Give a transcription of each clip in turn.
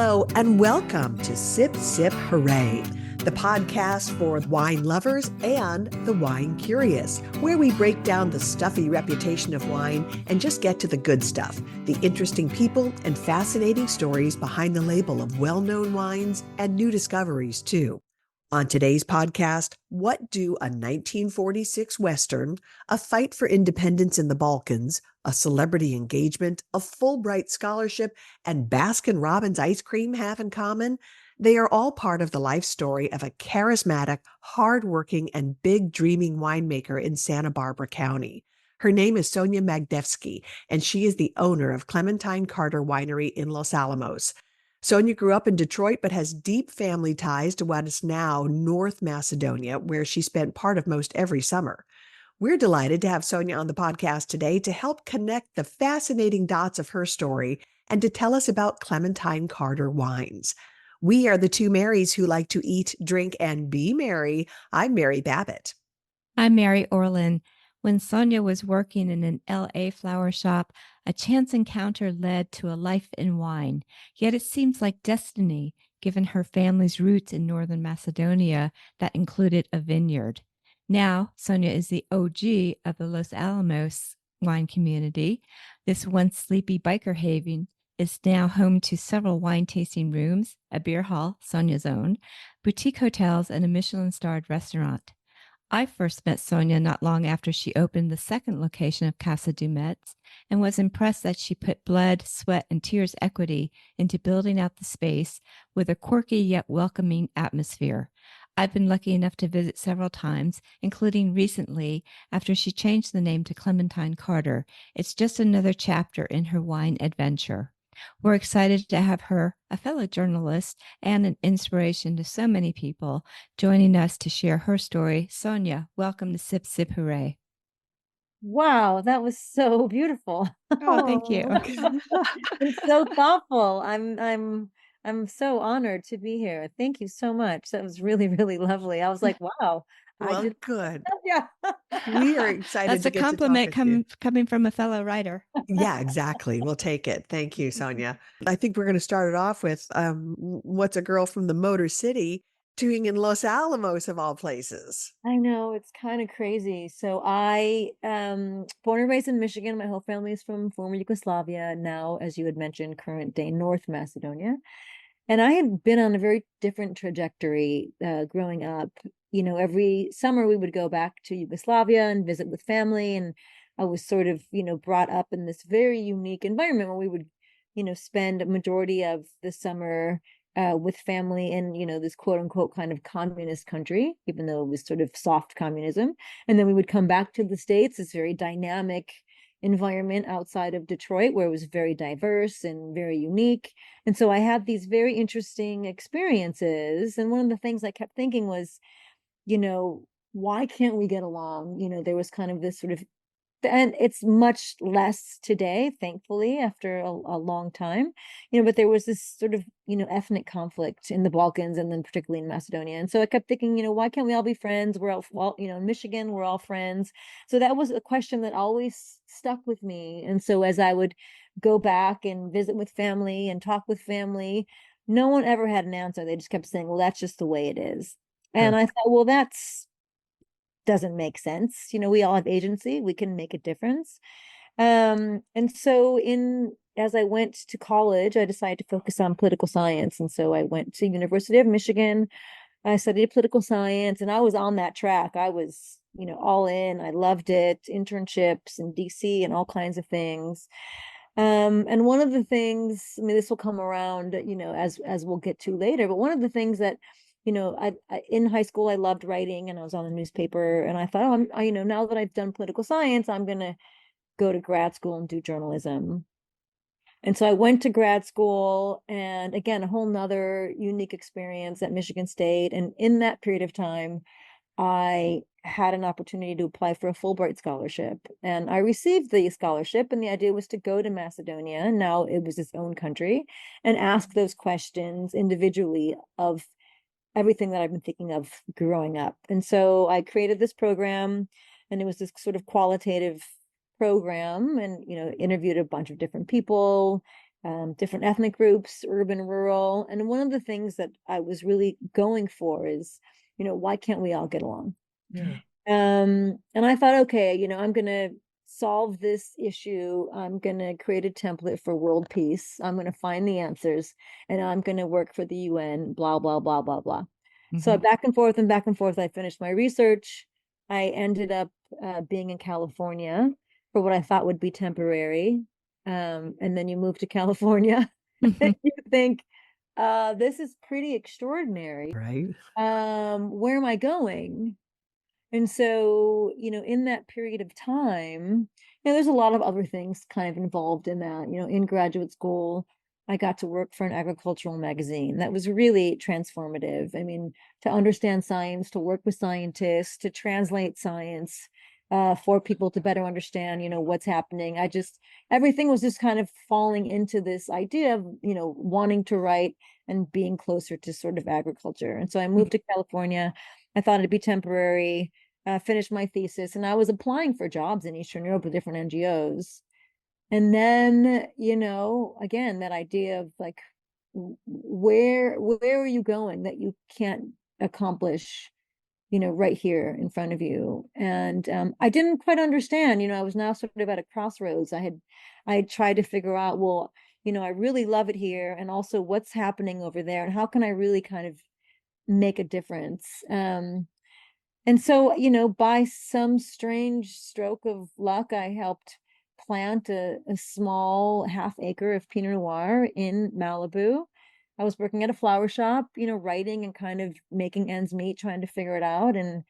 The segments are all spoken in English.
Hello and welcome to Sip Sip Hooray, the podcast for wine lovers and the wine curious, where we break down the stuffy reputation of wine and just get to the good stuff, the interesting people and fascinating stories behind the label of well-known wines and new discoveries too. On today's podcast, what do a 1946 Western, a fight for independence in the Balkans, a celebrity engagement, a Fulbright scholarship, and Baskin-Robbins ice cream have in common? They are all part of the life story of a charismatic, hardworking, and big dreaming winemaker in Santa Barbara County. Her name is Sonja Magdevski, and she is the owner of Clementine Carter Winery in Los Alamos. Sonja grew up in Detroit, but has deep family ties to what is now North Macedonia, where she spent part of most every summer. We're delighted to have Sonja on the podcast today to help connect the fascinating dots of her story and to tell us about Clementine Carter wines. We are the two Marys who like to eat, drink, and be merry. I'm Mary Babbitt. I'm Mary Orlin. When Sonja was working in an LA flower shop, a chance encounter led to a life in wine. Yet it seems like destiny, given her family's roots in northern Macedonia that included a vineyard. Now, Sonja is the OG of the Los Alamos wine community. This once sleepy biker haven is now home to several wine tasting rooms, a beer hall, Sonja's own, boutique hotels, and a Michelin-starred restaurant. I first met Sonja not long after she opened the second location of Casa du Metz and was impressed that she put blood, sweat, and tears equity into building out the space with a quirky yet welcoming atmosphere. I've been lucky enough to visit several times, including recently after she changed the name to Clementine Carter. It's just another chapter in her wine adventure. We're excited to have her, a fellow journalist and an inspiration to so many people, joining us to share her story. Sonja, welcome to Sip Sip Hooray. Wow, that was so beautiful. Oh, thank you. And so thoughtful. I'm so honored to be here. Thank you so much. That was really, really lovely. I was like, wow. Well, good. Yeah. We are excited That's to a get compliment to talk with you. coming from a fellow writer. Yeah, exactly. We'll take it. Thank you, Sonja. I think we're going to start it off with what's a girl from the Motor City doing in Los Alamos of all places? I know, it's kind of crazy. So I born and raised in Michigan. My whole family is from former Yugoslavia, now, as you had mentioned, current day North Macedonia. And I had been on a very different trajectory growing up. You know, every summer we would go back to Yugoslavia and visit with family. And I was sort of, brought up in this very unique environment where we would, spend a majority of the summer with family in, this quote unquote kind of communist country, even though it was sort of soft communism. And then we would come back to the States, this very dynamic environment outside of Detroit, where it was very diverse and very unique. And so I had these very interesting experiences. And one of the things I kept thinking was, why can't we get along? There was kind of this sort of, and it's much less today, thankfully, after a long time, but there was this sort of, ethnic conflict in the Balkans and then particularly in Macedonia. And so I kept thinking, why can't we all be friends? We're all, in Michigan, we're all friends. So that was a question that always stuck with me. And so as I would go back and visit with family and talk with family, no one ever had an answer. They just kept saying, well, that's just the way it is. And I thought, well, that's doesn't make sense. We all have agency. We can make a difference. And so as I went to college, I decided to focus on political science. And so I went to University of Michigan. I studied political science and I was on that track. I was, all in. I loved it. Internships in DC and all kinds of things. And one of the things, I mean, this will come around, as we'll get to later, but one of the things that I in high school, I loved writing and I was on the newspaper and I thought, now that I've done political science, I'm going to go to grad school and do journalism. And so I went to grad school and again, a whole nother unique experience at Michigan State. And in that period of time, I had an opportunity to apply for a Fulbright scholarship and I received the scholarship. And the idea was to go to Macedonia. Now it was its own country and ask those questions individually of everything that I've been thinking of growing up. And so I created this program and it was this sort of qualitative program and, interviewed a bunch of different people, different ethnic groups, urban, rural. And one of the things that I was really going for is, why can't we all get along? Yeah. And I thought, okay, I'm going to solve this issue. I'm going to create a template for world peace. I'm going to find the answers, and I'm going to work for the UN, blah, blah, blah, blah, blah. So back and forth and back and forth, I finished my research. I ended up being in California for what I thought would be temporary. And then you move to California and you think, this is pretty extraordinary. Right. Where am I going? And so, in that period of time, there's a lot of other things kind of involved in that. In graduate school, I got to work for an agricultural magazine. That was really transformative. I mean, to understand science, to work with scientists, to translate science, for people to better understand, what's happening. Everything was just kind of falling into this idea of, wanting to write and being closer to sort of agriculture. And so I moved to California. I thought it'd be temporary. Finished my thesis, and I was applying for jobs in Eastern Europe with different NGOs. And then, again, that idea of like, where are you going that you can't accomplish, right here in front of you? And I didn't quite understand. I was now sort of at a crossroads. I had tried to figure out, well, I really love it here, and also what's happening over there, and how can I really kind of make a difference? And so, by some strange stroke of luck, I helped plant a small half-acre of Pinot Noir in Malibu. I was working at a flower shop, writing and kind of making ends meet, trying to figure it out. And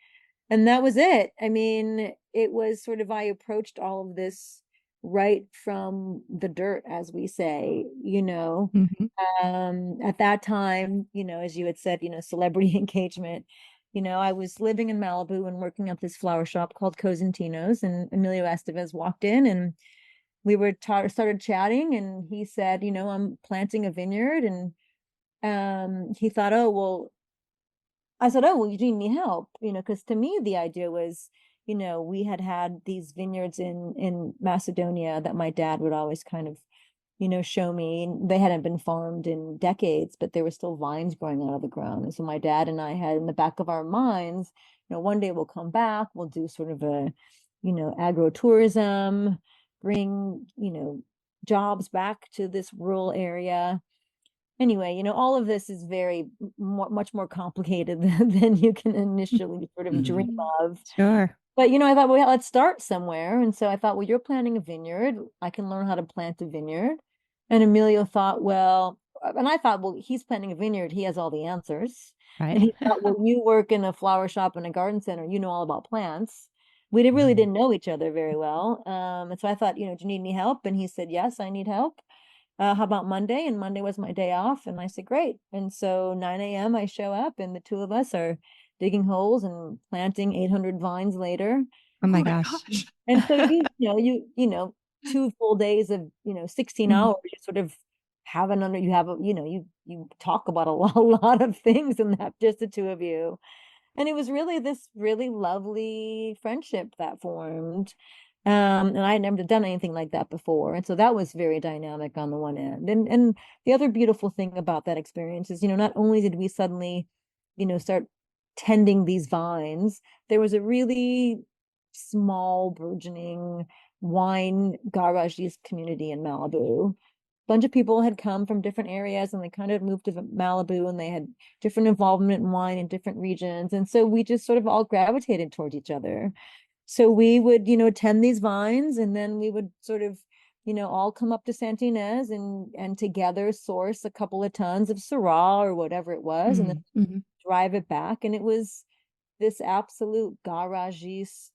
that was it. I mean, it was sort of, I approached all of this right from the dirt, as we say. At that time, as you had said, celebrity engagement. I was living in Malibu and working at this flower shop called Cosentino's, and Emilio Estevez walked in, and we started chatting, and he said, I'm planting a vineyard. And he thought, oh, well, I said, oh, well, you do need help, because to me, the idea was, we had these vineyards in Macedonia that my dad would always kind of, show me. They hadn't been farmed in decades, but there were still vines growing out of the ground. And so my dad and I had in the back of our minds, one day we'll come back, we'll do sort of a, agro-tourism, bring, jobs back to this rural area. Anyway, all of this is much more complicated than you can initially sort of dream of. Sure. But, I thought, well, let's start somewhere. And so I thought, well, you're planting a vineyard. I can learn how to plant a vineyard. And Emilio thought, well, and I thought, well, he's planting a vineyard. He has all the answers. And Right. he thought, well, you work in a flower shop and a garden center. You know all about plants. We really didn't know each other very well. And so I thought, do you need any help? And he said, yes, I need help. How about Monday? And Monday was my day off. And I said, great. And so 9 a.m. I show up, and the two of us are digging holes and planting 800 vines later. Oh Oh my my gosh. gosh. And so you 2 full days of 16 Mhm. hours, you sort of have you talk about a lot of things in that, just the two of you. And it was really this really lovely friendship that formed. And I had never done anything like that before. And so that was very dynamic on the one end. And the other beautiful thing about that experience is, not only did we suddenly, start tending these vines, there was a really small burgeoning wine garagist community in Malibu. Bunch of people had come from different areas, and they kind of moved to Malibu, and they had different involvement in wine in different regions. And so we just sort of all gravitated towards each other. So we would, tend these vines, and then we would sort of, all come up to Santa Ynez and together source a couple of tons of Syrah or whatever it was, and then Mhm. drive it back. And it was this absolute garagist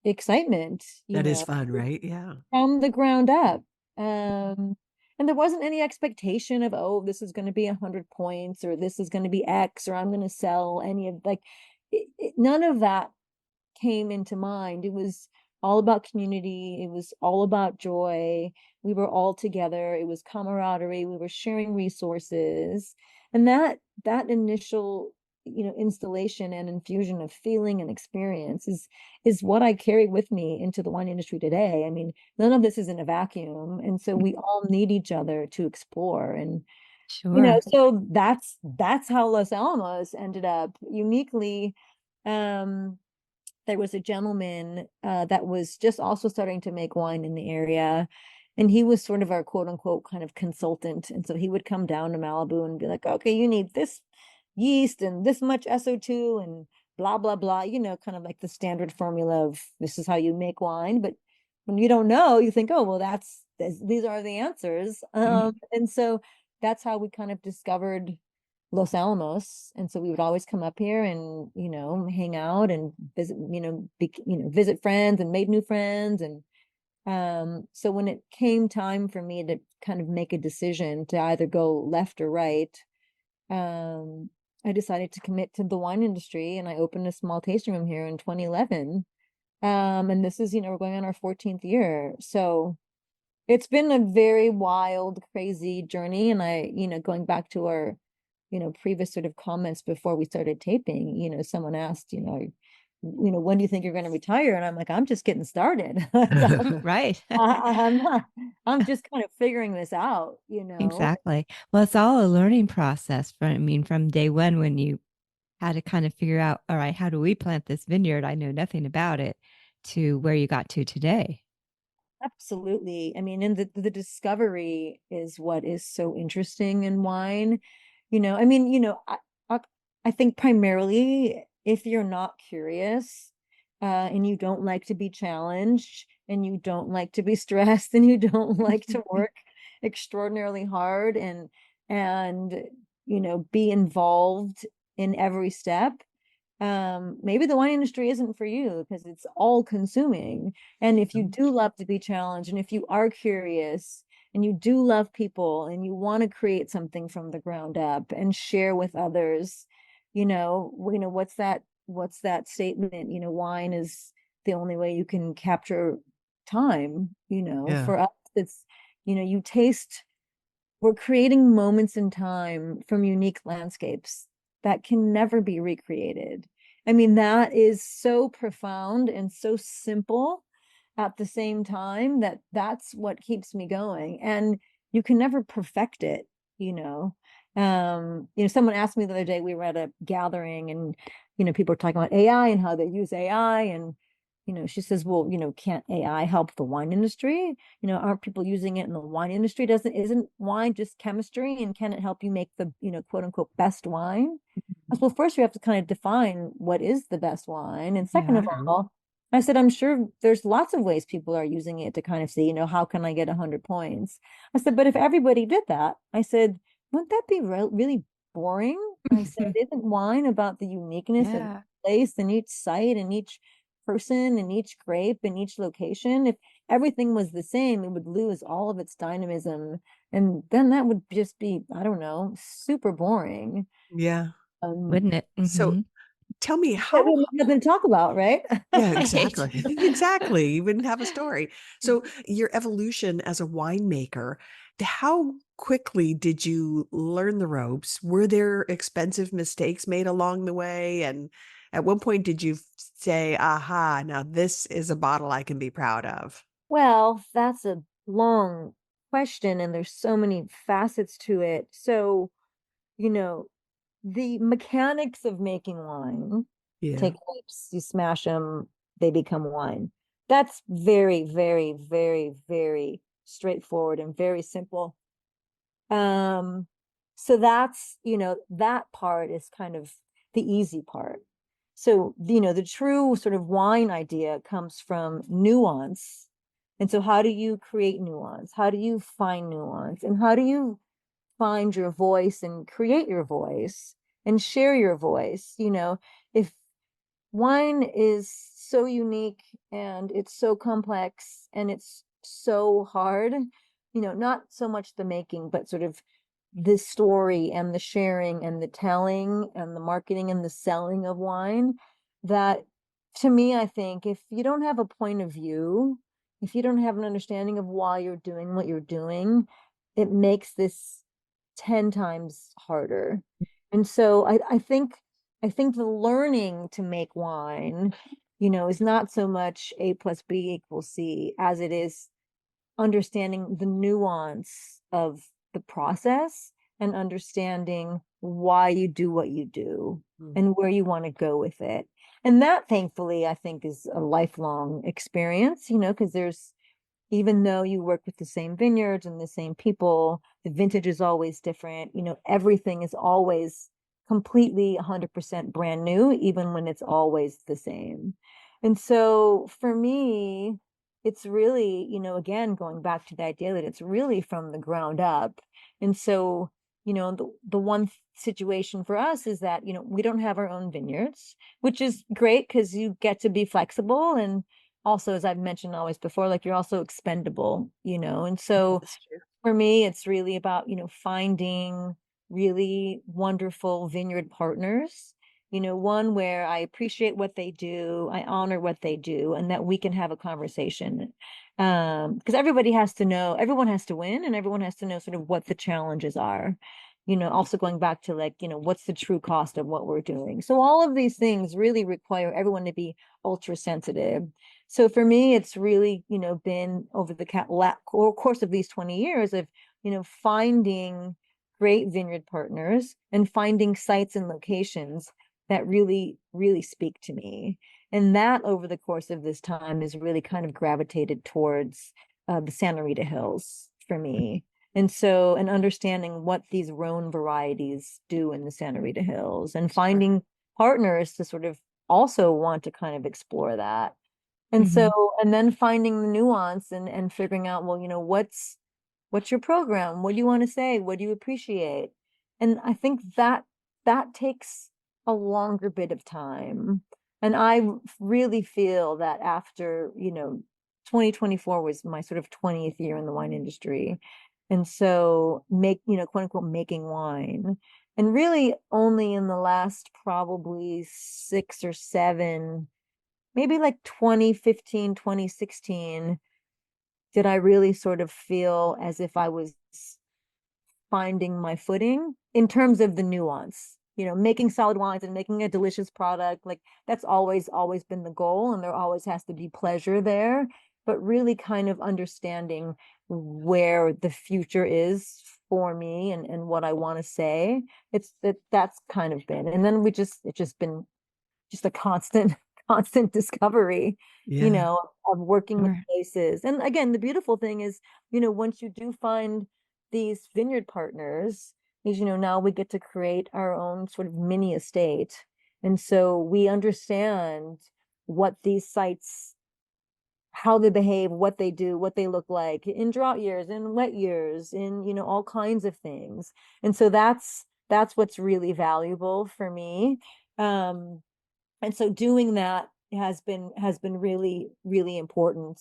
excitement, That is fun, right? Yeah. from the ground up. And there wasn't any expectation of, oh, this is going to be 100 points, or this is going to be X, or I'm going to sell any of, like, none of that came into mind. It was all about community. It was all about joy. We were all together. It was camaraderie. We were sharing resources. And that initial, installation and infusion of feeling and experience is what I carry with me into the wine industry today. I mean, none of this is in a vacuum, and so we all need each other to explore. And Sure. so that's how Los Alamos ended up uniquely. um there was a gentleman that was just also starting to make wine in the area. And he was sort of our quote unquote kind of consultant. And so he would come down to Malibu and be like, okay, you need this yeast and this much SO2 and blah, blah, blah, kind of like the standard formula of this is how you make wine. But when you don't know, you think, oh, well, these are the answers. And so that's how we kind of discovered Los Alamos. And so we would always come up here and, hang out and visit, visit friends and made new friends. And so when it came time for me to kind of make a decision to either go left or right, I decided to commit to the wine industry, and I opened a small tasting room here in 2011. And this is, we're going on our 14th year. So it's been a very wild, crazy journey. And going back to our previous sort of comments before we started taping, someone asked, when do you think you're going to retire? And I'm like, I'm just getting started. Right. I'm not, I'm just kind of figuring this out, Exactly. Well, it's all a learning process from day one when you had to kind of figure out, all right, how do we plant this vineyard? I know nothing about it, to where you got to today. Absolutely. I mean, and the discovery is what is so interesting in wine. I mean, I, I think primarily if you're not curious, and you don't like to be challenged, and you don't like to be stressed, and you don't like to work extraordinarily hard and be involved in every step, maybe the wine industry isn't for you because it's all consuming. And if you do love to be challenged, and if you are curious, and you do love people, and you want to create something from the ground up and share with others, what's that statement? Wine is the only way you can capture time. Yeah. For us, it's, you taste, we're creating moments in time from unique landscapes that can never be recreated. I mean, that is so profound and so simple at the same time that that's what keeps me going. And you can never perfect it, you know. Someone asked me the other day, we were at a gathering, and people were talking about AI and how they use AI. And she says, well, can't AI help the wine industry? Aren't people using it in the wine industry? Isn't wine just chemistry? And can it help you make the, quote unquote, best wine? Well, first we have to kind of define what is the best wine. And second of Yeah. all, I said, I'm sure there's lots of ways people are using it to kind of see, how can I get 100 points? I said, but if everybody did that, I said, wouldn't that be really boring? I said, isn't wine about the uniqueness of Yeah. place and each site and each person and each grape and each location? If everything was the same, it would lose all of its dynamism. And then that would just be, I don't know, super boring. Yeah. Wouldn't it? So tell me We how. have nothing to talk about, right? Yeah, Right. exactly. Exactly. You wouldn't have a story. So your evolution as a winemaker, how quickly did you learn the ropes? Were there expensive mistakes made along the way? And at one point did you say, aha, now this is a bottle I can be proud of? Well, that's a long question, and there's so many facets to it. So, you know, the mechanics of making wine, Yeah. take grapes, you smash them, they become wine. That's very, very, very, very straightforward and very simple. Um, so that's, that part is kind of the easy part. So, the true sort of wine idea comes from nuance. And so how do you create nuance? How do you find nuance? And how do you find your voice and create your voice and share your voice? If wine is so unique and it's so complex and it's so hard, not so much the making, but sort of the story and the sharing and the telling and the marketing and the selling of wine, that to me, I think if you don't have a point of view, if you don't have an understanding of why you're doing what you're doing, it makes this 10 times harder. And so I think I think the learning to make wine, is not so much A plus B equals C as it is understanding the nuance of the process and understanding why you do what you do and where you want to go with it. And that, thankfully, I think is a lifelong experience, because even though you work with the same vineyards and the same people, the vintage is always different. Everything is always completely 100% brand new, even when it's always the same. And so for me, it's really, again, going back to the idea that it's really from the ground up. And so, the one situation for us is that, we don't have our own vineyards, which is great because you get to be flexible. And also, as I've mentioned always before, like you're also expendable, and so for me, it's really about, finding really wonderful vineyard partners, one where I appreciate what they do, I honor what they do, and that we can have a conversation. Because everyone has to win, and everyone has to know sort of what the challenges are. Also going back to like, what's the true cost of what we're doing. So all of these things really require everyone to be ultra sensitive. So for me, it's really, been over the course of these 20 years of, finding great vineyard partners and finding sites and locations that really, really speak to me. And that over the course of this time is really kind of gravitated towards the Santa Rita Hills for me. And so, and understanding what these Rhone varieties do in the Santa Rita Hills and finding partners to sort of also want to kind of explore that. And so, and then finding the nuance and figuring out, well, what's your program? What do you want to say? What do you appreciate? And I think that takes a longer bit of time. And I really feel that after, 2024 was my sort of 20th year in the wine industry. And so quote unquote, making wine. And really only in the last probably 6 or 7, maybe like 2015, 2016, did I really sort of feel as if I was finding my footing in terms of the nuance, making solid wines and making a delicious product. Like that's always been the goal, and there always has to be pleasure there, but really kind of understanding where the future is for me and what I want to say. That's kind of been, and then it's just been just a constant discovery, of working with places. And again, the beautiful thing is, once you do find these vineyard partners, is, now we get to create our own sort of mini estate. And so we understand what these sites, how they behave, what they do, what they look like in drought years, in wet years, in, all kinds of things. And so that's what's really valuable for me. And so doing that has been really, really important.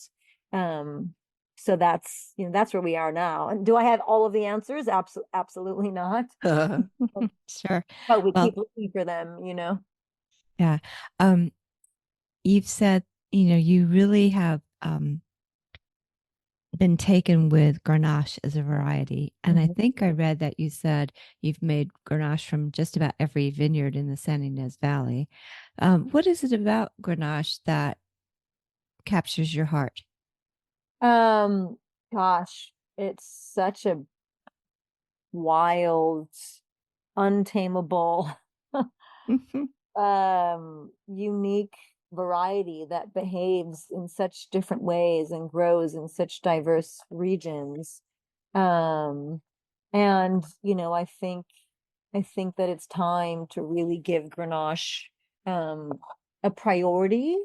So that's where we are now. And do I have all of the answers? Absolutely not. Sure. But we keep looking for them, Yeah. You've said, you really have been taken with Grenache as a variety. And I think I read that you said you've made Grenache from just about every vineyard in the San Ynez Valley. What is it about Grenache that captures your heart? Gosh, it's such a wild, untamable, unique variety that behaves in such different ways and grows in such diverse regions. And I think that it's time to really give Grenache a priority.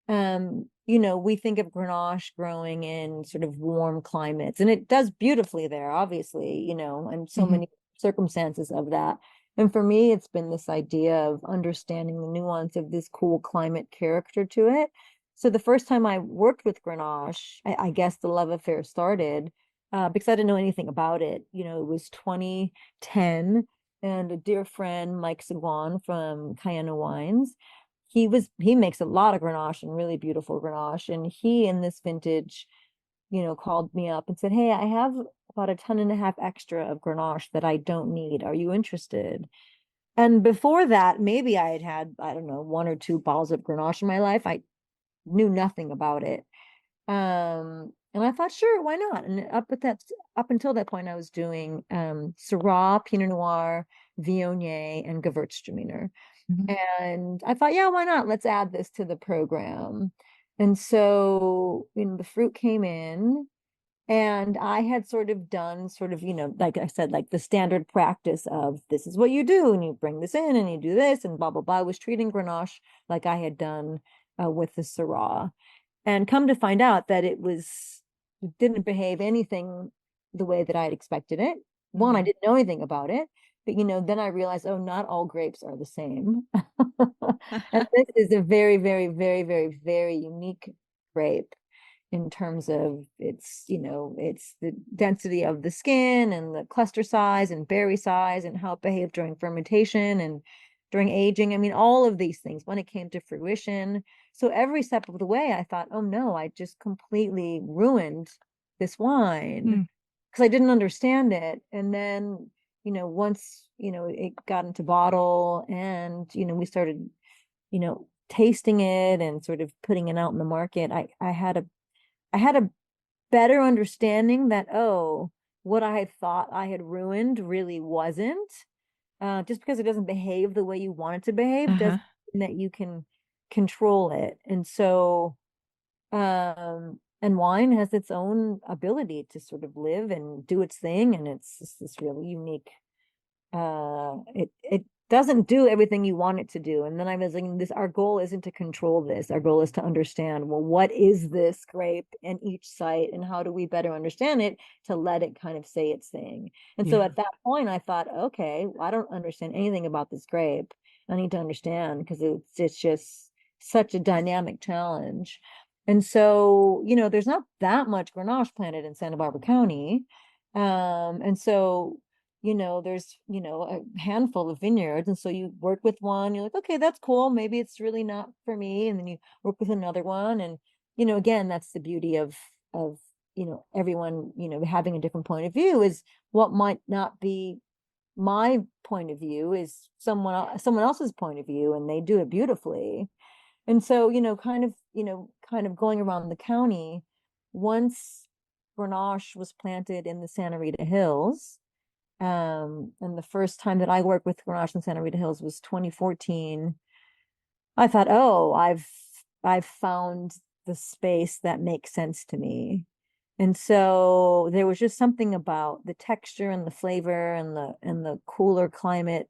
We think of Grenache growing in sort of warm climates, and it does beautifully there, obviously, and so many circumstances of that. And for me, it's been this idea of understanding the nuance of this cool climate character to it. So the first time I worked with Grenache, I guess the love affair started because I didn't know anything about it. It was 2010, and a dear friend, Mike Seguin from Cayenne Wines, he makes a lot of Grenache and really beautiful Grenache. And he, in this vintage, called me up and said, "Hey, I have about 1.5 tons extra of Grenache that I don't need. Are you interested?" And before that, maybe I had, I don't know, one or two bottles of Grenache in my life. I knew nothing about it. And I thought, sure, why not? And up until that point, I was doing Syrah, Pinot Noir, Viognier, and Gewürztraminer. Mhm. And I thought, yeah, why not? Let's add this to the program. And so, the fruit came in, and I had sort of done like I said, like the standard practice of this is what you do, and you bring this in and you do this and blah, blah, blah. I was treating Grenache like I had done with the Syrah. And come to find out that it didn't behave anything the way that I had expected it. One, I didn't know anything about it, but then I realized, oh, not all grapes are the same. And this is a very, very, very, very, very unique grape in terms of it's the density of the skin and the cluster size and berry size and how it behaved during fermentation and during aging. I mean, all of these things when it came to fruition. So every step of the way, I thought, oh no, I just completely ruined this wine because I didn't understand it. And then, once, it got into bottle and, we started, tasting it and sort of putting it out in the market, I had a better understanding that, oh, what I had thought I had ruined really wasn't. Just because it doesn't behave the way you want it to behave Uh-huh. doesn't mean that you can control it. And so, and wine has its own ability to sort of live and do its thing. And it's just this really unique, it doesn't do everything you want it to do. And then I was like, our goal isn't to control this. Our goal is to understand, well, what is this grape in each site and how do we better understand it to let it kind of say its thing. And so Yeah. at that point I thought, okay, I don't understand anything about this grape. I need to understand because it's just such a dynamic challenge. And so, there's not that much Grenache planted in Santa Barbara County. And so there's, a handful of vineyards. And so you work with one, you're like, okay, that's cool. Maybe it's really not for me. And then you work with another one. And, again, that's the beauty of, everyone, having a different point of view is what might not be my point of view is someone else's point of view, and they do it beautifully. And so, kind of going around the county, once Grenache was planted in the Santa Rita Hills, and the first time that I worked with Grenache in Santa Rita Hills was 2014. I thought, oh, I've found the space that makes sense to me. And so there was just something about the texture and the flavor and the cooler climate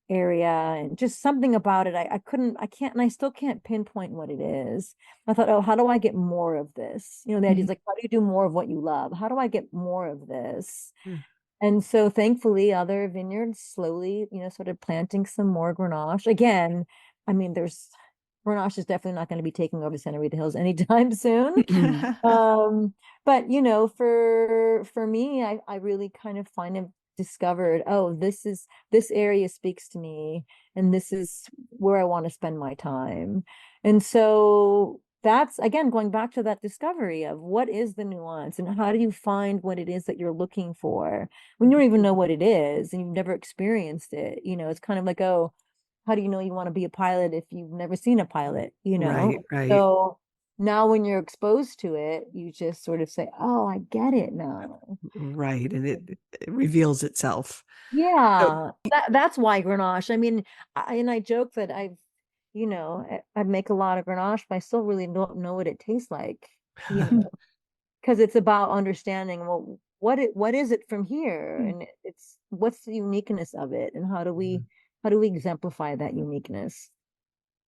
area and just something about it. I can't, and I still can't pinpoint what it is. I thought, oh, how do I get more of this? The idea is Mhm. like, how do you do more of what you love? How do I get more of this? Hmm. And so thankfully other vineyards slowly, started planting some more Grenache. Again, I mean, Grenache is definitely not going to be taking over Santa Rita Hills anytime soon. Um, but for me, I really kind of discovered, oh, this area speaks to me, and this is where I want to spend my time. And so that's again going back to that discovery of what is the nuance and how do you find what it is that you're looking for when you don't even know what it is and you've never experienced it. It's kind of like, oh, how do you know you want to be a pilot if you've never seen a pilot, Right, right, So now when you're exposed to it, you just sort of say, oh, I get it now. right. And it reveals itself. So, Yeah, that's why Grenache. I mean, I joke that I make a lot of Grenache, but I still really don't know what it tastes like, because it's about understanding, well, what is it from here, and it's what's the uniqueness of it, and how do we exemplify that uniqueness?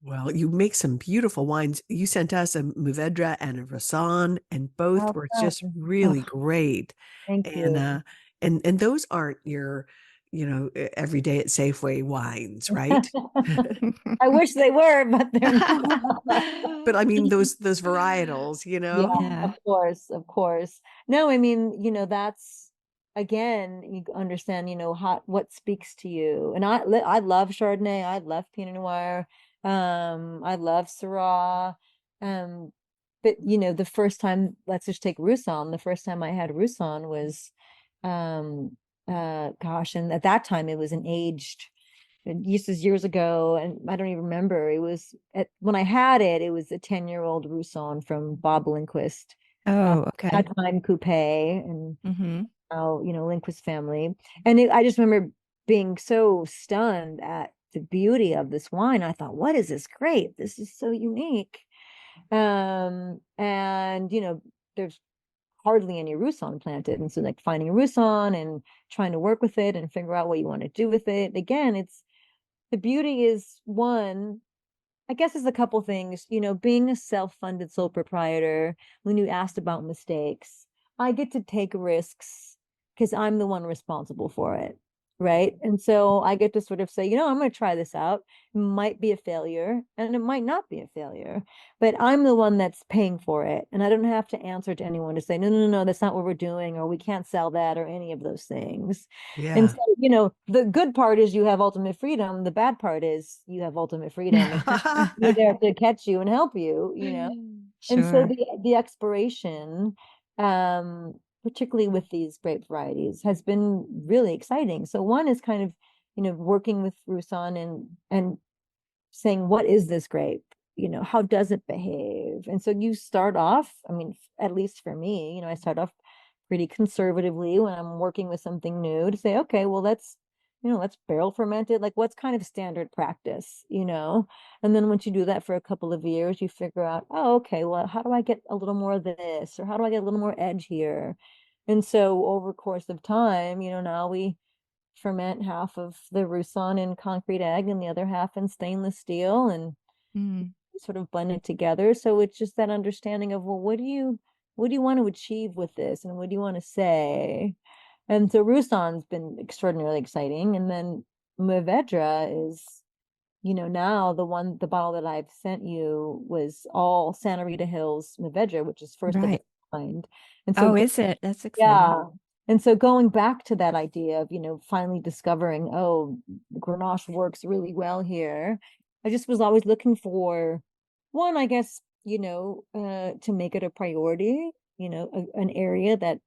well, you make some beautiful wines. You sent us a Mourvedre and a Roussanne, and both Oh, were oh, just really great. thank And you. and those aren't your, every day at Safeway wines, right? I wish they were, but they're not. But I mean those varietals, Yeah, Yeah. of course, of course. No, I mean, that's again, you understand, what speaks to you. And I love Chardonnay, I love Pinot Noir, I love Syrah. Um, but the first time, let's just take Roussanne. The first time I had Roussanne was gosh, and at that time just as years ago, and I don't even remember. It was when I had it, it was a 10-year-old Rousson from Bob Lindquist, Oh, okay. that time coupe, and Mm-hmm. now, Lindquist family. And I just remember being so stunned at the beauty of this wine. I thought, what is this grape? This is so unique. And there's hardly any Rousson planted. And so like finding a Rousson and trying to work with it and figure out what you want to do with it. Again, it's the beauty is one, I guess it's a couple things, being a self-funded sole proprietor, when you asked about mistakes, I get to take risks because I'm the one responsible for it. Right. And so I get to sort of say, I'm going to try this out. It might be a failure and it might not be a failure, but I'm the one that's paying for it. And I don't have to answer to anyone to say, no, no, no, no, that's not what we're doing, or we can't sell that, or any of those things. And Yeah. so, the good part is you have ultimate freedom. The bad part is you have ultimate freedom. And we're there to catch you and help you. And so Sure. the exploration, particularly with these grape varieties, has been really exciting. So one is kind of, working with Rousson and saying, what is this grape? How does it behave? And so you start off, I mean, at least for me, I start off pretty conservatively when I'm working with something new to say, okay, well, let's barrel ferment it. Like, what's kind of standard practice? And then once you do that for a couple of years, you figure out, oh, okay, well, how do I get a little more of this? Or how do I get a little more edge here? And so over course of time, now we ferment half of the Rousson in concrete egg and the other half in stainless steel, and Mm, sort of blend it together. So it's just that understanding of, well, what do you want to achieve with this, and what do you want to say? And so Rousson's been extraordinarily exciting. And then Mourvedre is, now the bottle that I've sent you was all Santa Rita Hills Mourvedre, which is first of right. its kind. And so Oh, is it? That's exciting. yeah. And so going back to that idea of, finally discovering, oh, Grenache works really well here. I just was always looking for one, I guess, to make it a priority, an area that,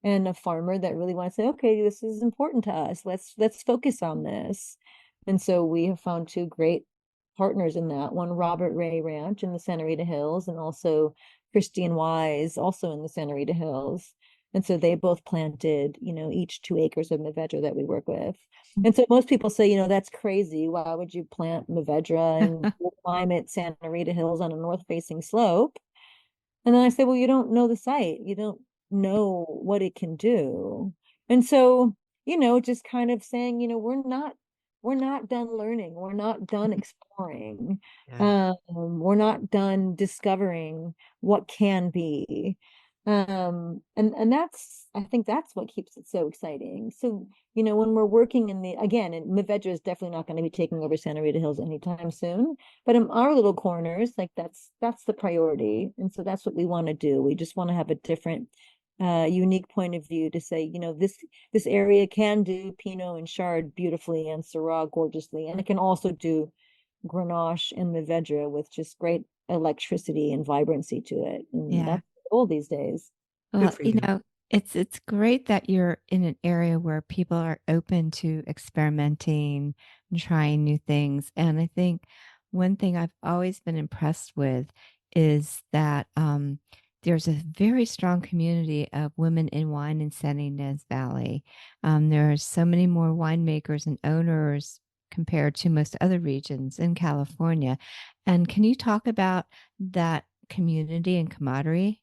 and a farmer that really wants to say, okay, this is important to us. Let's focus on this. And so we have found two great partners in that. One, Robert Ray Ranch in the Santa Rita Hills, and also Christian Wise, also in the Santa Rita Hills. And so they both planted, each 2 acres of Mourvedre that we work with. And so most people say, that's crazy. Why would you plant Mourvedre in climate Santa Rita Hills on a north-facing slope? And then I say, well, you don't know the site. You don't know what it can do. And so, just kind of saying, we're not done learning. We're not done exploring. Yeah. We're not done discovering what can be. And I think that's what keeps it so exciting. So, when we're working again, and Mourvedre is definitely not going to be taking over Santa Rita Hills anytime soon, but in our little corners, like that's the priority. And so that's what we want to do. We just want to have a different, unique point of view to say, this area can do Pinot and Chard beautifully, and Syrah gorgeously, and it can also do Grenache and Mourvedre with just great electricity and vibrancy to it. And Yeah. that's all these days. Good Well, for you. it's great that you're in an area where people are open to experimenting and trying new things. And I think one thing I've always been impressed with is that there's a very strong community of women in wine in San Ynez Valley. There are so many more winemakers and owners compared to most other regions in California. And can you talk about that community and camaraderie?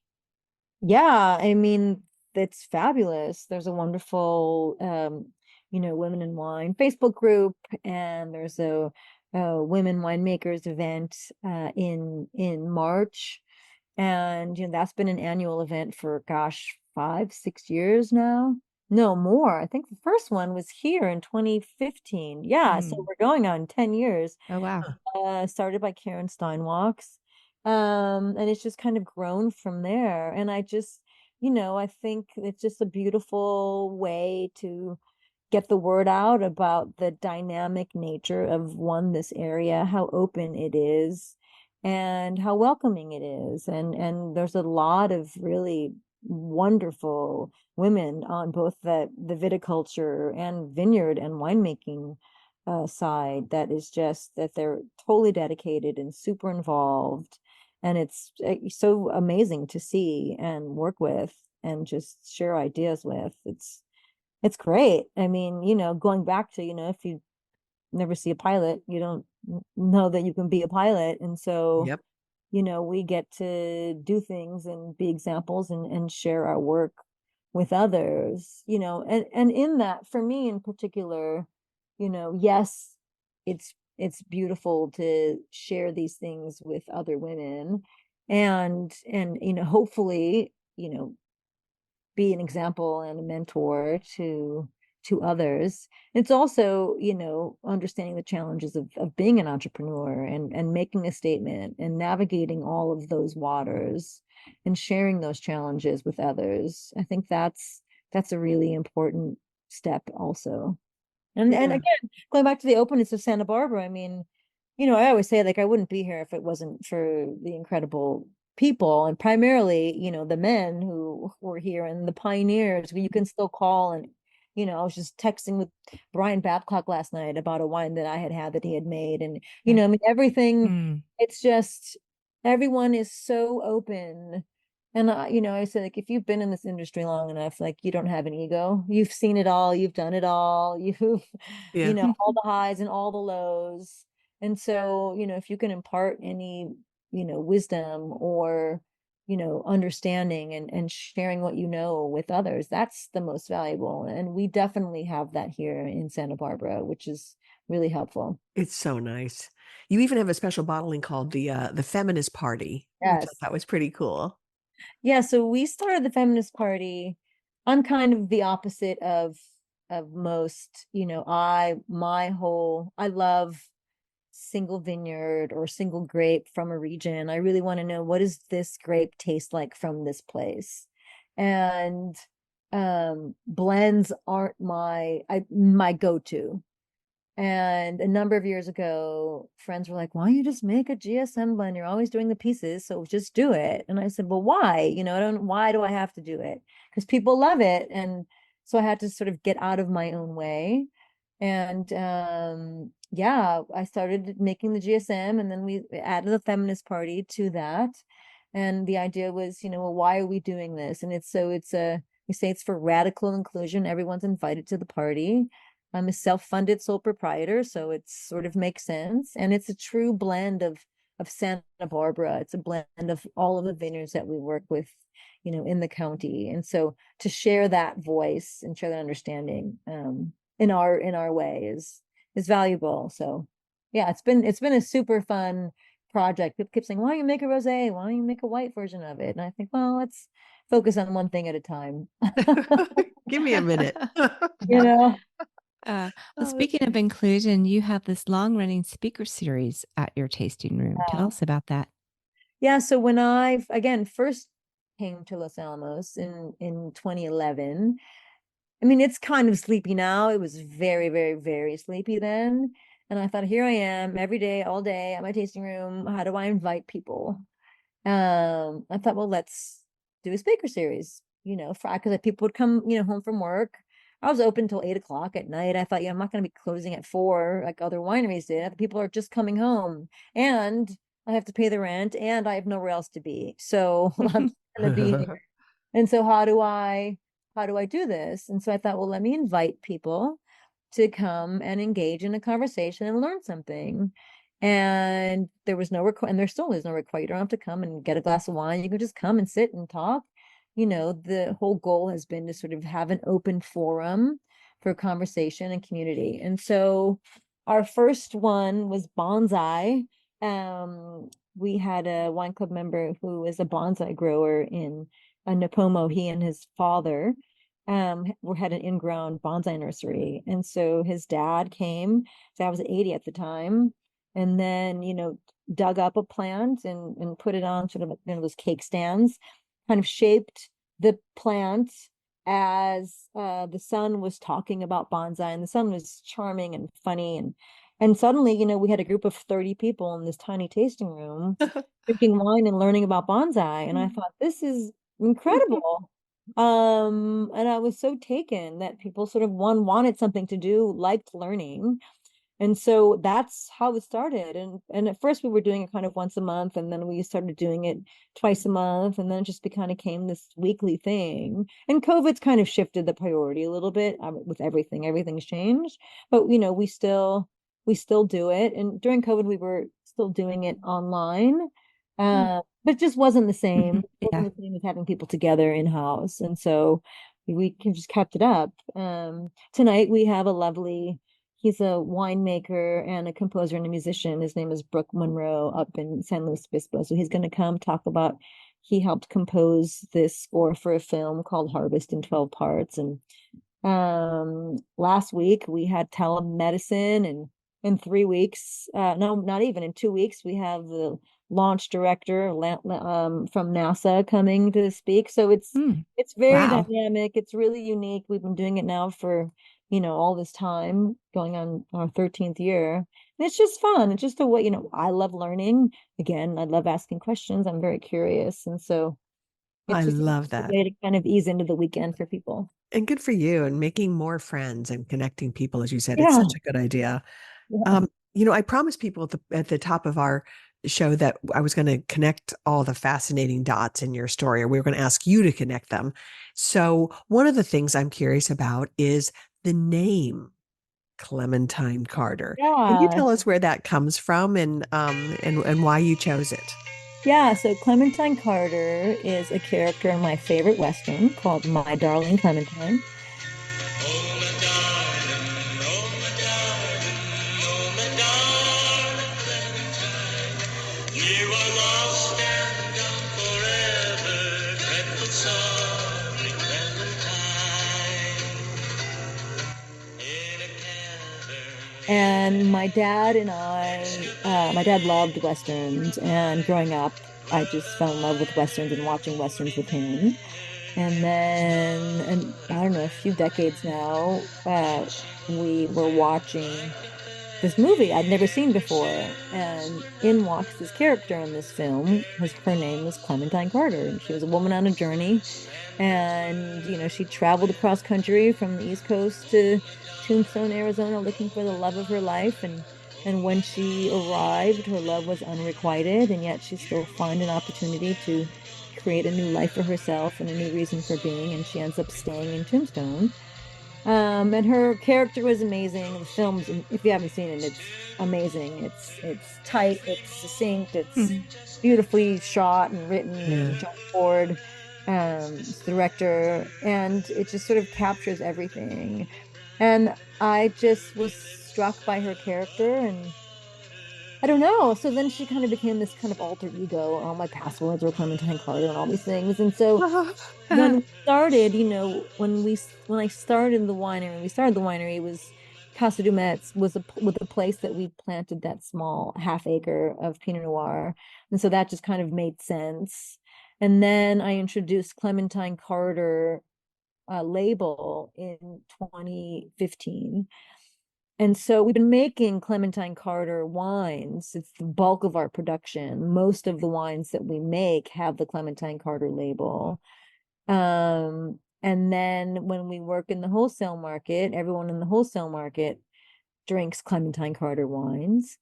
Yeah, I mean, it's fabulous. There's a wonderful, Women in Wine Facebook group, and there's a women winemakers event in March, and that's been an annual event for, gosh, 5, 6 years now. No more. I think the first one was here in 2015. Yeah, so Mm. we're going on 10 years. Oh, wow. Started by Karen Steinwalks. And it's just kind of grown from there. And I think it's just a beautiful way to get the word out about the dynamic nature of this area, how open it is, and how welcoming it is. And there's a lot of really wonderful women on both the viticulture and vineyard and winemaking side that is just that they're totally dedicated and super involved. And it's so amazing to see and work with and just share ideas with. It's great. I mean, going back to, if you never see a pilot, you don't know that you can be a pilot. And so, Yep. we get to do things and be examples and share our work with others, and in that, for me in particular, yes, it's beautiful to share these things with other women and hopefully, be an example and a mentor to others. It's also, understanding the challenges of being an entrepreneur and making a statement and navigating all of those waters and sharing those challenges with others. I think that's a really important step also. And Yeah. again, going back to the openness of Santa Barbara, I mean, I always say, like, I wouldn't be here if it wasn't for the incredible people, and primarily, the men who were here and the pioneers who you can still call. And I was just texting with Brian Babcock last night about a wine that I had that he had made. And I mean, everything, Mm. it's just everyone is so open. And I said, like, if you've been in this industry long enough, like, you don't have an ego. You've seen it all, you've done it all, you've Yeah. all the highs and all the lows. And so, if you can impart any, wisdom or, understanding and sharing what you know with others, that's the most valuable. And we definitely have that here in Santa Barbara, which is really helpful. It's so nice. You even have a special bottling called the Feminist Party, which I Yes. thought was pretty cool. Yeah, so we started the Feminist Party. I'm kind of the opposite of most, I love single vineyard or single grape from a region. I really want to know, what does this grape taste like from this place? And blends aren't my go-to. And a number of years ago, friends were like, why don't you just make a GSM blend? You're always doing the pieces, so just do it. And I said, well, why? Why do I have to do it? Because people love it. And so I had to sort of get out of my own way. And yeah, I started making the GSM, and then we added the Feminist Party to that. And the idea was, well, why are we doing this? And we say it's for radical inclusion. Everyone's invited to the party. I'm a self-funded sole proprietor, so it sort of makes sense. And it's a true blend of Santa Barbara. It's a blend of all of the vineyards that we work with, in the county. And so to share that voice and share that understanding in our way is valuable. So yeah, it's been a super fun project. People keep saying, why don't you make a rosé? Why don't you make a white version of it? And I think, well, let's focus on one thing at a time. Give me a minute. You know? Well, speaking of inclusion, you have this long-running speaker series at your tasting room. Tell us about that. Yeah, so when I again first came to Los Alamos in 2011, I mean, it's kind of sleepy now. It was very, very, very sleepy then. And I thought, here I am every day, all day at my tasting room. How do I invite people? I thought, well, let's do a speaker series, because people would come, home from work. I was open till 8 o'clock at night. I thought, I'm not going to be closing at 4 like other wineries did. People are just coming home, and I have to pay the rent, and I have nowhere else to be. So I'm going to be here. And so how do I do this? And so I thought, well, let me invite people to come and engage in a conversation and learn something. And there was no and there still is no requirement. You don't have to come and get a glass of wine. You can just come and sit and talk. The whole goal has been to sort of have an open forum for conversation and community. And so our first one was bonsai. We had a wine club member who is a bonsai grower in Napomo. He and his father had an in-ground bonsai nursery. And so his dad came, so I was 80 at the time, and then, dug up a plant and put it on sort of those cake stands, kind of shaped the plant as the son was talking about bonsai, and the son was charming and funny. And suddenly, we had a group of 30 people in this tiny tasting room drinking wine and learning about bonsai. And I thought, this is incredible. And I was so taken that people sort of wanted something to do, liked learning. And so that's how it started. And at first we were doing it kind of once a month, and then we started doing it twice a month, and then it just kind of came this weekly thing. And COVID's kind of shifted the priority a little bit with everything. Everything's changed, but we still do it. And during COVID, we were still doing it online, but it just wasn't the same. It Yeah. wasn't the same as having people together in house. And so we can just kept it up. Tonight we have a lovely. He's a winemaker and a composer and a musician. His name is Brooke Monroe up in San Luis Obispo. So he's going to come talk about. He helped compose this score for a film called Harvest in 12 Parts. And last week we had telemedicine, and in 3 weeks, no, not even in 2 weeks, we have the launch director from NASA coming to speak. So it's very Wow. dynamic. It's really unique. We've been doing it now for all this time, going on our 13th year. And it's just fun. It's just a way, I love learning. Again, I love asking questions. I'm very curious. And so I it's just love a that. way to kind of ease into the weekend for people. And good for you and making more friends and connecting people, as you said. It's Yeah. such a good idea. Yeah. I promised people at the top of our show that I was going to connect all the fascinating dots in your story, or we were going to ask you to connect them. So one of the things I'm curious about is the name Clementine Carter. Can you Yeah. tell us where that comes from and why you chose it? Yeah. So Clementine Carter is a character in my favorite Western called My Darling Clementine. Oh, my darling, oh, my darling, oh, my darling Clementine. You are lost and gone forever, dreadful sorry Clementine. In a cavern, And my dad loved Westerns. And growing up, I just fell in love with Westerns and watching Westerns with him. And then, and I don't know, a few decades now, we were watching this movie I'd never seen before. And in walks this character in this film. Her name was Clementine Carter, and she was a woman on a journey. And, she traveled across country from the East Coast to Tombstone, Arizona, looking for the love of her life. And when she arrived, her love was unrequited, and yet she still found an opportunity to create a new life for herself and a new reason for being. And she ends up staying in Tombstone. And her character was amazing. The film's, if you haven't seen it, it's amazing. It's tight, it's succinct, it's Hmm. beautifully shot and written. Yeah. John Ford, is the director, and it just sort of captures everything. And I just was struck by her character, and I don't know. So then she kind of became this kind of alter ego. All my passwords were Clementine Carter and all these things. And so when we started, when I started the winery, it was Casa du Metz was with a place that we planted that small half acre of Pinot Noir. And so that just kind of made sense. And then I introduced Clementine Carter label in 2015. And so we've been making Clementine Carter wines. It's the bulk of our production. Most of the wines that we make have the Clementine Carter label. And then when we work in the wholesale market, everyone in the wholesale market drinks Clementine Carter wines.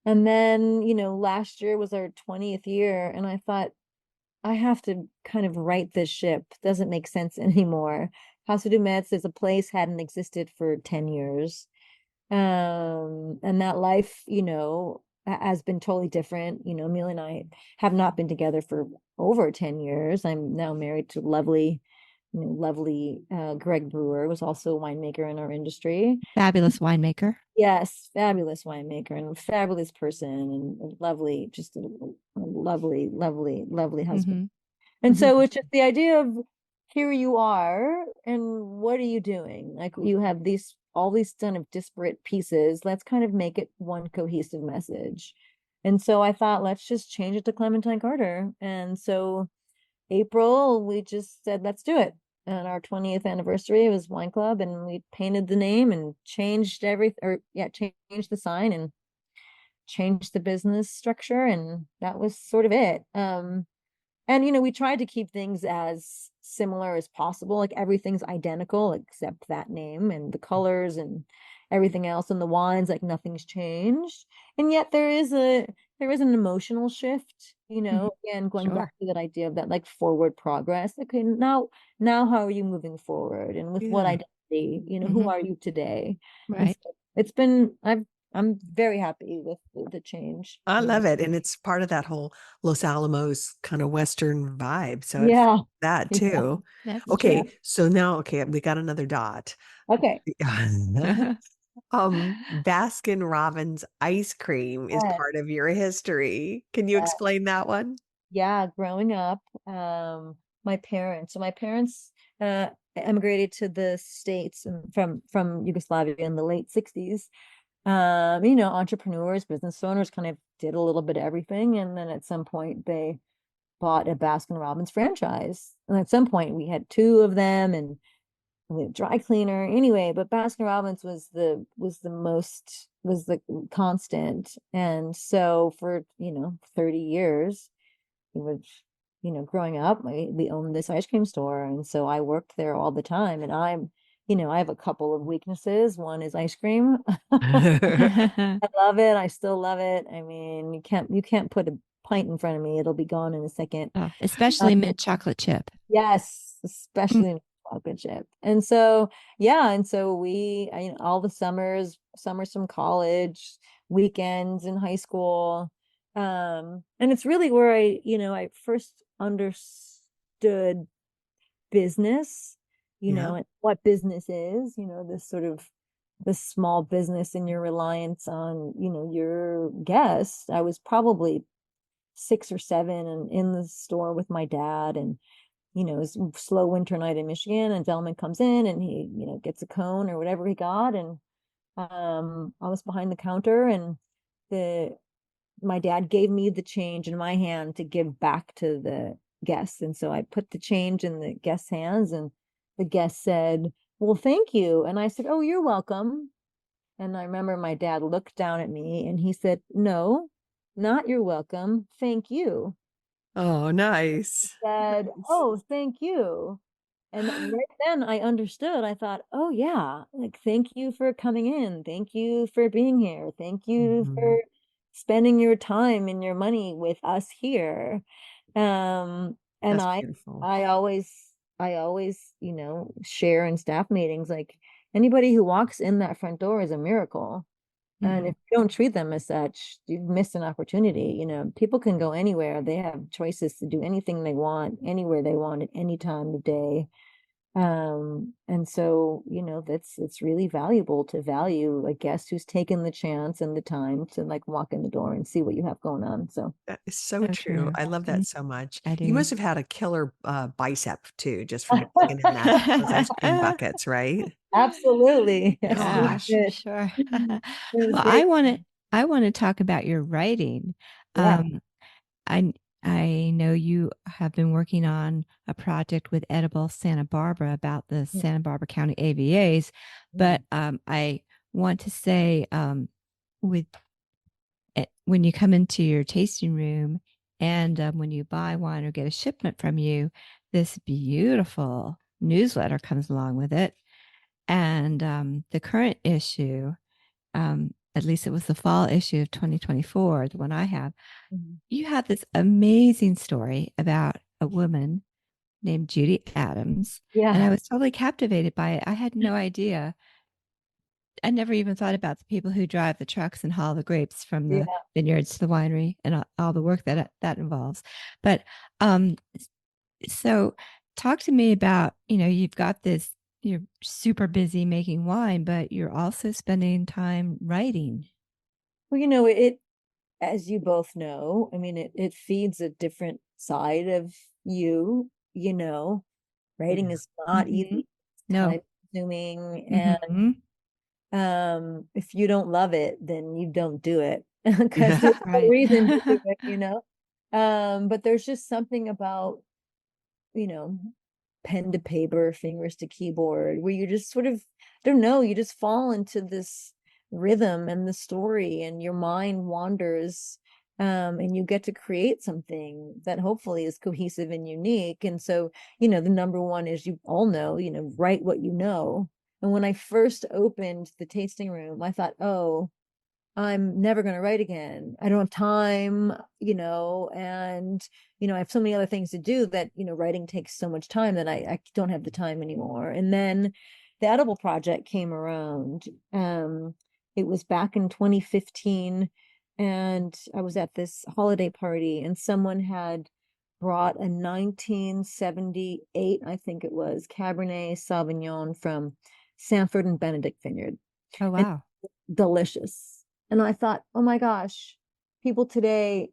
And then, last year was our 20th year, and I thought, I have to kind of right this ship. It doesn't make sense anymore. Casa du Metz as a place hadn't existed for 10 years. And that life, has been totally different. Emil and I have not been together for over 10 years. I'm now married to lovely Greg Brewer, was also a winemaker in our industry. Fabulous winemaker. Yes, fabulous winemaker and a fabulous person, and lovely, just a lovely, lovely, lovely husband. Hmm. And Hmm. so it's just the idea of, here you are, and what are you doing? Like, you have all these kind of disparate pieces. Let's kind of make it one cohesive message. And so I thought, let's just change it to Clementine Carter. And so April, we just said, let's do it. And our 20th anniversary was Wine Club, and we painted the name and changed changed the sign and changed the business structure. And that was sort of it. And we tried to keep things as similar as possible. Like, everything's identical except that name and the colors and everything else in the wines, like nothing's changed. And yet there is an emotional shift, again, going Sure. back to that idea of that like forward progress. Okay, now how are you moving forward? And with what Yeah. identity, who Mhm. are you today? And Right. so I'm very happy with the change. I love it. And it's part of that whole Los Alamos kind of Western vibe. So it's Yeah. that Yeah. too. That's true. Okay. So now, okay, we got another dot. Okay. Baskin Robbins ice cream is Yes. part of your history. Can you explain that one? Yeah, growing up, my parents emigrated to the States from Yugoslavia in the late 60s. Entrepreneurs, business owners kind of did a little bit of everything. And then at some point they bought a Baskin Robbins franchise. And at some point we had two of them and we had dry cleaner anyway, but Baskin Robbins was the constant. And so for, 30 years, it was, growing up, we owned this ice cream store. And so I worked there all the time. And I have a couple of weaknesses. One is ice cream. I love it. I still love it. I mean, you can't put a pint in front of me. It'll be gone in a second. Oh, especially mint chocolate chip. Yes, Mm. especially chocolate chip. And so, yeah, and so all the summers from college, weekends in high school. And it's really where I first understood business, Yeah. and what business is, this sort of this small business and your reliance on, your guests. I was probably 6 or 7 and in the store with my dad, and it's a slow winter night in Michigan, and gentleman comes in and he, gets a cone or whatever he got. And I was behind the counter, and my dad gave me the change in my hand to give back to the guests. And so I put the change in the guest's hands, and the guest said, "Well, thank you." And I said, "Oh, you're welcome." And I remember my dad looked down at me and he said, "No, not you're welcome. Thank you." Oh, nice. Said, Nice. "Oh, thank you." And right then I understood. I thought, "Oh yeah, like thank you for coming in. Thank you for being here. Thank you Mhm. for spending your time and your money with us here." And That's I beautiful. I always share in staff meetings, like anybody who walks in that front door is a miracle. And Mhm. if you don't treat them as such, you've missed an opportunity. People can go anywhere. They have choices to do anything they want, anywhere they want, at any time of day. And so, it's really valuable to value a guest who's taken the chance and the time to like walk in the door and see what you have going on. So That is so So true. true. I love that Mhm. so much. I You do. must have had a killer bicep too, just from digging in those ice cream buckets, right? absolutely. Yes, it was Yeah, Gosh. for good. sure. It was Well, great. I want to talk about your writing. Yeah. Um, I I know you have been working on a project with Edible Santa Barbara about the Santa Barbara County AVAs, but I want to say with when you come into your tasting room and when you buy wine or get a shipment from you, this beautiful newsletter comes along with it. And the current issue, at least it was the fall issue of 2024, the one I have, Mhm. you have this amazing story about a woman named Judy Adams. And I Yeah. was totally captivated by it. I had no idea. I never even thought about the people who drive the trucks and haul the grapes from Yeah. the vineyards to the winery and all the work that involves. But um, so talk to me about, you've got this, you're super busy making wine, but you're also spending time writing. Well, as you both know, I mean, it feeds a different side of you, writing Yeah. is not Mm-hmm. easy, it's No. time consuming. And Mm-hmm. if you don't love it, then you don't do it because Yeah. there's no Right. reason to do it. But there's just something about, you know, pen to paper, fingers to keyboard, where you just sort of, I don't know, you just fall into this rhythm and the story, and your mind wanders, and you get to create something that hopefully is cohesive and unique. And so, the number one is, you all know, write what you know. And when I first opened the tasting room, I thought, oh, I'm never going to write again. I don't have time, and, I have so many other things to do that, writing takes so much time that I don't have the time anymore. And then the Edible Project came around. It was back in 2015, and I was at this holiday party, and someone had brought a 1978, I think it was, Cabernet Sauvignon from Sanford and Benedict Vineyard. Oh, And wow. delicious. And I thought, oh my gosh, people today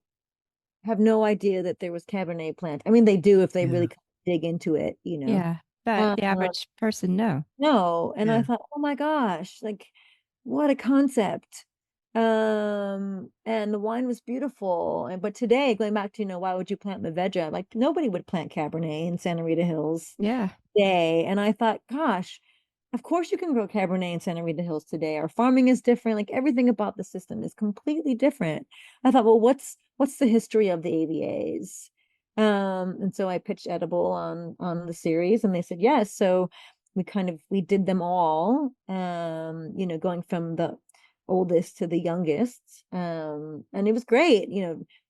have no idea that there was Cabernet plant. I mean, they do if they Yeah. really dig into it, Yeah. But the average person, no. No. And I Yeah. thought, oh my gosh, like what a concept. And the wine was beautiful. But today, going back to, why would you plant Mourvedre? Like nobody would plant Cabernet in Santa Rita Hills Yeah. today. And I thought, gosh, of course you can grow Cabernet in Santa Rita Hills today. Our farming is different. Like everything about the system is completely different. I thought, well, what's the history of the AVAs? And so I pitched Edible on the series, and they said yes. So we did them all, going from the oldest to the youngest. And it was great,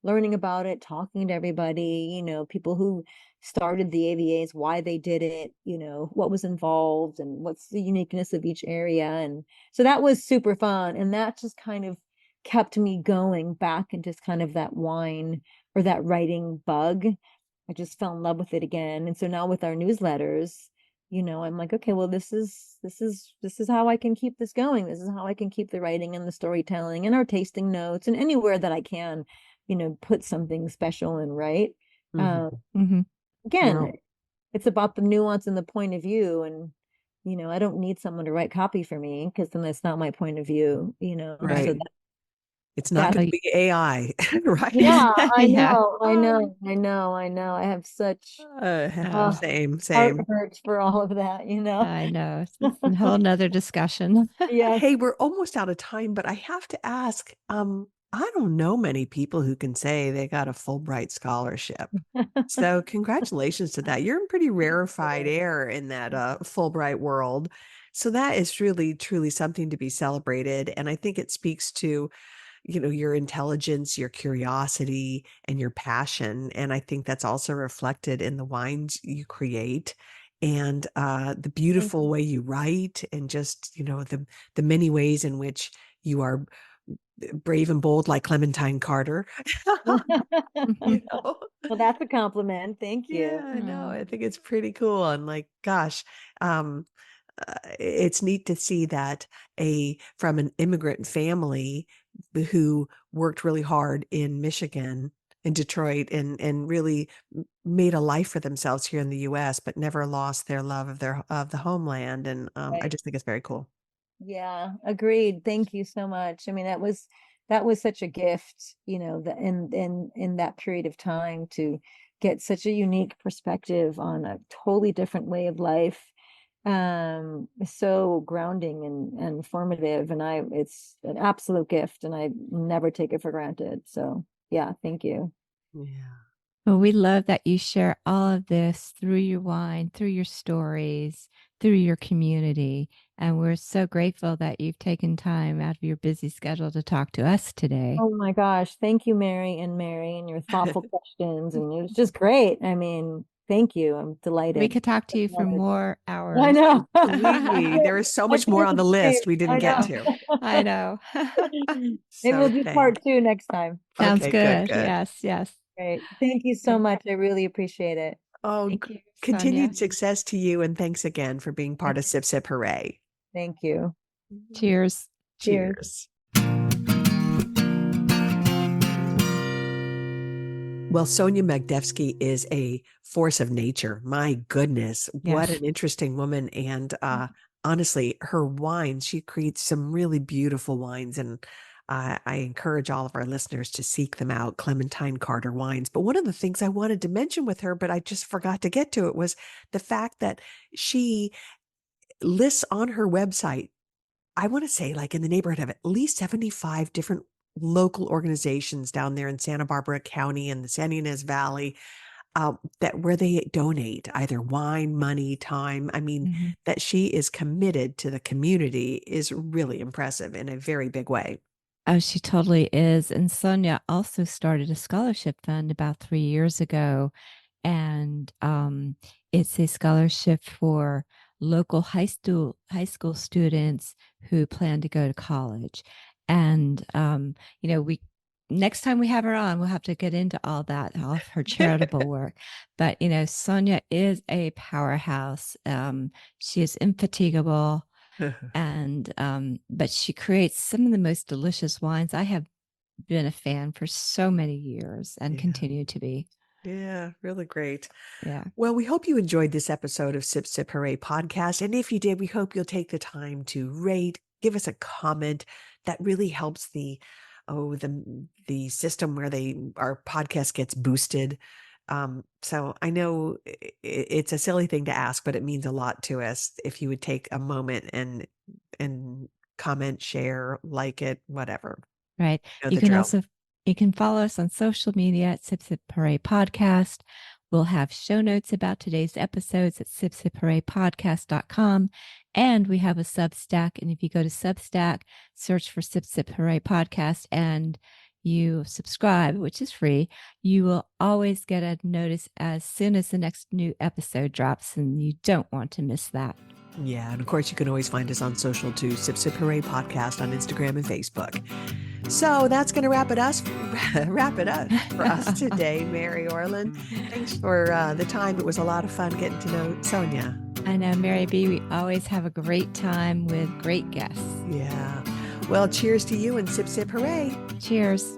learning about it, talking to everybody, people who started the AVAs, why they did it, what was involved and what's the uniqueness of each area. And so that was super fun. And that just kind of kept me going back into just kind of that wine or that writing bug. I just fell in love with it again. And so now with our newsletters, I'm like, okay, well, this is how I can keep this going. This is how I can keep the writing and the storytelling and our tasting notes and anywhere that I can, put something special and write. Mhm. Hmm. Again, Well, it's about the nuance and the point of view. And, I don't need someone to write copy for me because then that's not my point of view, So right. It's not that's, going to be AI, right? yeah, I Yeah. know, I know, I know, I know. I have such Oh, Same, heart same. hurts for all of that, I know. It's a whole nother discussion. Yes. Hey, we're almost out of time, but I have to ask, I don't know many people who can say they got a Fulbright scholarship. So congratulations to that. You're in pretty rarefied air in that Fulbright world. So that is really, truly something to be celebrated. And I think it speaks to, your intelligence, your curiosity, and your passion. And I think that's also reflected in the wines you create and the Thank beautiful way you write and just, the many ways in which you are brave and bold like Clementine Carter. you. you know? Well, that's a compliment. Thank Yeah, you. I know. Oh, I think it's pretty cool. And like, gosh, um, it's neat to see that from an immigrant family who worked really hard in Michigan, in Detroit, and really made a life for themselves here in the U.S., but never lost their love of the homeland. And I Right. just think it's very cool. Yeah, agreed. Thank you so much. I mean, that was such a gift, in that period of time to get such a unique perspective on a totally different way of life. So grounding and formative. And it's an absolute gift and I never take it for granted. So yeah, thank you. Yeah. well, we love that you share all of this through your wine, through your stories, through your community. And we're so grateful that you've taken time out of your busy schedule to talk to us today. Oh my gosh. Thank you, Mary and your thoughtful questions. And it was just great. I mean, thank you. I'm We delighted. could talk to you for Love it. more I hours. know. Believe me, there is so I much more feel on the the same. list we didn't I get Oh, to. I know. Maybe we'll So do thank. part 2 next time. Sounds Okay, good, good. good. Yes, yes. Great. Thank you so much. I really appreciate it. Oh, Thank you, Sonia. continued success to you, and thanks again for being part of Sip Sip Hooray. Thank you. Cheers. Cheers. Cheers. Well, Sonja Magdevski is a force of nature. My goodness, what Yes. an interesting woman. And honestly, her wines, she creates some really beautiful wines. And I encourage all of our listeners to seek them out, Clementine Carter wines. But one of the things I wanted to mention with her, but I just forgot to get to it, was the fact that she lists on her website, I want to say like in the neighborhood of at least 75 different local organizations down there in Santa Barbara County and the San Ynez Valley that where they donate either wine, money, time. I mean, Mhm. that she is committed to the community is really impressive in a very big way. Oh, she totally is. And Sonia also started a scholarship fund about 3 years ago. And it's a scholarship for local high school students who plan to go to college. And we next time we have her on, we'll have to get into all of her charitable work. But Sonia is a powerhouse. She is infatigable, and but she creates some of the most delicious wines. I have been a fan for so many years and Yeah. continue to be. Yeah, really great. Yeah. Well, we hope you enjoyed this episode of Sip Sip Hooray podcast. And if you did, we hope you'll take the time to rate, give us a comment. That really helps the system where our podcast gets boosted. So I know it's a silly thing to ask, but it means a lot to us if you would take a moment and comment, share, like it, whatever. Right. You know You the can drill. also you can follow us on social media at Sip Sip Hooray Podcast. We'll have show notes about today's episodes at sipsiphoooraypodcast.com. And we have a Substack. And if you go to Substack, search for Sip Sip Hooray Podcast and you subscribe, which is free, you will always get a notice as soon as the next new episode drops, and you don't want to miss that. Yeah, and of course you can always find us on social too, Sip Sip Hooray Podcast on Instagram and Facebook. So that's going to wrap it up for us today, Mary Orland. Thanks for the time. It was a lot of fun getting to know Sonia. I know, Mary B., we always have a great time with great guests. Yeah. Well, cheers to you and Sip Sip Hooray. Cheers.